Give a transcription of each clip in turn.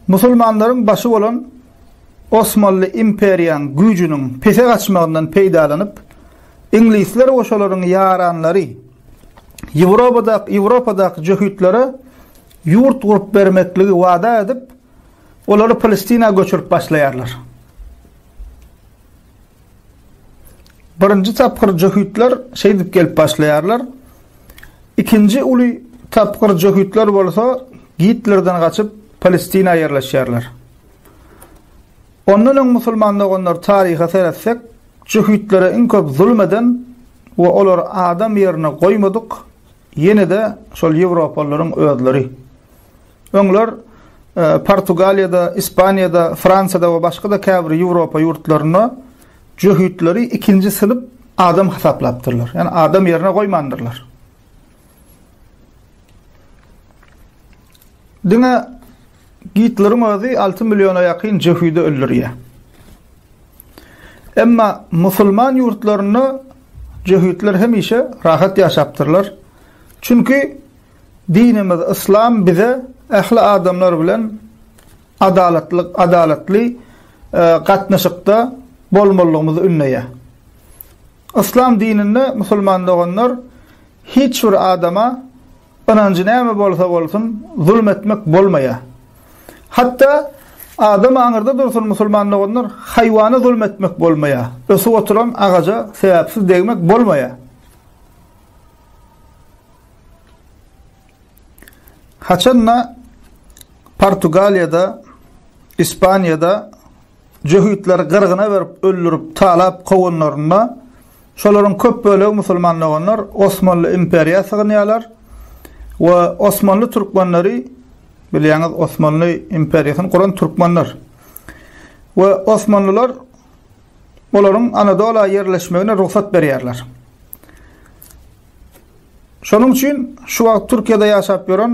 Musulmanların başı olan Osmanlı imperiyan gücünün pese kaçmağından peydalanıp İngilizler oşaların yaranları Avrupa'daki cöhütlere yurt kurup vermekligi vada edip onları Palestina göçürüp başlayarlar. Birinci tapkır cöhütler dip gelip başlayarlar. İkinci ulu tapkır cöhütler bolsa Hitlerden kaçıp Palestina yerleşerler. Onların musulmanlığı onlar tarihe seyretsek cöhütlere en köp zulmeden ve olar adam yerine koymadık yine de şol Avrupalıların ödleri. Onlar Portugalya'da, İspanya'da, Fransa'da ve başka da käbir Avrupa yurtlarına cöhütleri ikinci sınıf adam hesaplaptırlar. Yani adam yerine koymandırlar. Dine Hitler'in özü 6 milyona yakın cöhüde öldürüyor. Ama Müslüman yurtlarını cöhütler hemişe rahat yaşaptırlar. Çünkü dinimiz İslam bize ehli adamlar bilen adaletli katnaşıkta bolmalığımızı ünleye. İslam dininde Müslüman olanlar hiç bir adama önancı näme bolsa bolsun zulmetmek bolmaya. Hatta adam anırda dursun Müslüman olanlar hayvanı zulmetmek bolmaya. Ösü oturan ağaca sebepsiz değmek bolmaya. Haçanla Portugalya'da, İspanya'da cöhütler gırgına verip öldürüp talap kovunlarına şoların köp bölegi Müslüman olanlar Osmanlı imperiya sığınýarlar ve Osmanlı Türkmenleri bilýäňiz Osmanlı imperiýasyny kuran Türkmenler ve Osmanlılar olaryň Anadolu yerleşmegine ruhsat berýärler. Şonuň üçin şu wagt Türkiýede ýaşap ýören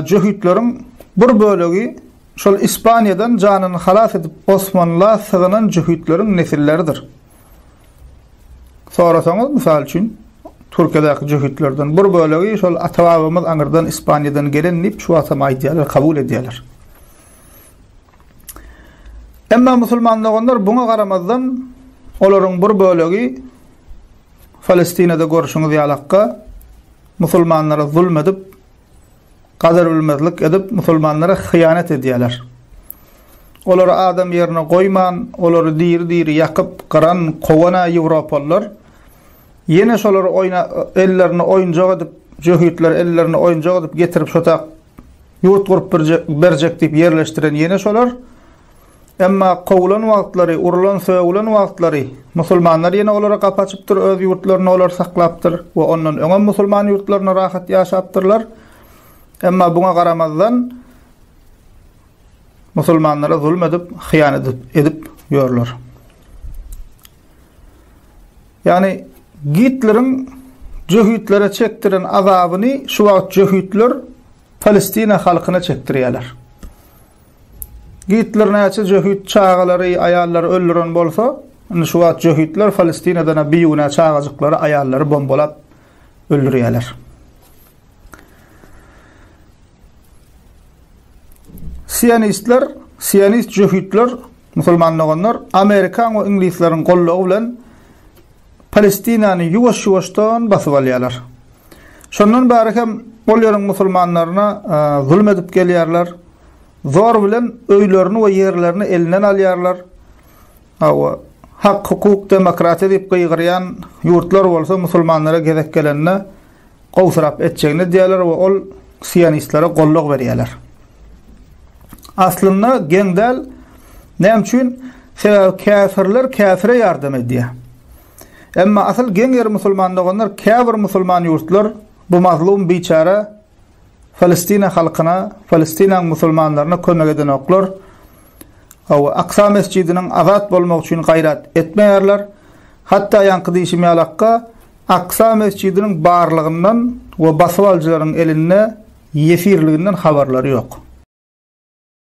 cöhütleriň bir bölegi şol İspaniýadan janyny halas edip Osmanlığa sığınan cöhütleriň nesilleridir. Sorasaňyz mysal üçin Türkiýedäki cöhütlerden bir bölegi şol atababymyz aňyrdan İspaniýadan gelenip şu atama aýdýarlar, kabul edýärler. Emma musulmanlar onlar buňa garamazdan olaryň bir bölegi Palestinada görüşüňiz ýalakka musulmanlara zulmedip kadar bilmezlik edip musulmanlara hıyanet edýärler. Olary adam yerine koyman, olary dir yakıp qaran kowana Avrupalılar yine şolar ellerini oyuncak edip cöhütler ellerini oyuncak edip getirip şota yurt kurup berjek dip yerleştiren yine şolar. Emma kovulan wagtlary, urulan söýülen wagtlary musulmanlar yine olara kapaçypdyr, öz yurtlaryny olar saklapdyr we ondan öňe musulman yurtlaryna rahat ýaşapdyrlar. Emma buňa garamazdan musulmanlara zulm edip, hıyanet edip ýörler. Yani Hitler'in cöhütlere çektiren azabyny şu wagt cöhütler Palestina halkyna çekdirýärler. Hitler näçe cöhüt çağalary, aýallary öldüren bolsa, şu wagt cöhütler Palestinadan biýüne çağajyklary, aýallary bombalap öldürýärler. Siyonist cöhütler, musulmanlar, Amerikan we İngilizleriň gollagy bilen Palestinany ýuwaş-ýuwaşdan basyp alýarlar. Şondan bäri hem bolýaryň musulmanlaryna zulm edip gelýärler. Zor bilen öýlerini we ýerlerini elinden alýarlar. Hak, hukuk, demokratiýa diýip gygyrýan ýurtlar bolsa musulmanlara gezek gelenine gowsyrap etjegini diýerler we ol siyonistlere gollag berýärler. Aslında geňdäl näme üçin käfirler käfire ýardam edýär. Emma asıl geňer musulmanlar käbir musulman ýurtlar bu mazlum biçara Palestina halkyna, Palestinaň musulmanlaryna kömek eden oklar Aqsa mescidiniň azat bolmak üçin gaýrat etmeýärler. Hatta ýanky diýişim ýalakka Aqsa mescidiniň barlygyndan we basyp aljylaryň eline ýefirliginden habarlary ýok.